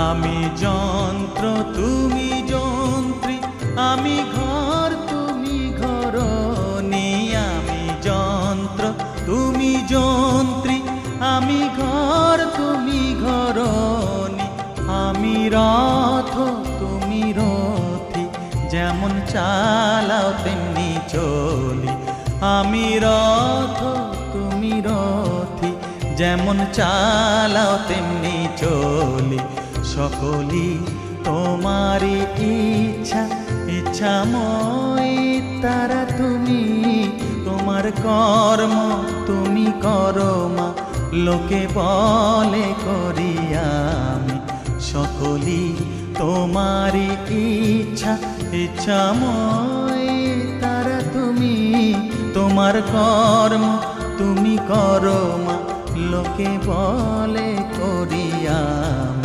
আমি যন্ত্র তুমি যন্ত্রী, আমি ঘর তুমি ঘরণী। আমি যন্ত্র তুমি যন্ত্রী, আমি ঘর তুমি ঘরণী। আমি রথ তুমি রথী, যেমন চালাও তেমনি চলি। আমি রথ তুমি রথী, যেমন চালাও তেমনি চলি। সকলই তোমারই ইচ্ছা, ইচ্ছাময় তারা তুমি। তোমার কর্ম তুমি করো মা, লোকে বলে করি আমি। সকলই তোমারই ইচ্ছা, ইচ্ছাময় তারা তুমি। তোমার কর্ম তুমি করো মা, লোকে বলে করি আমি।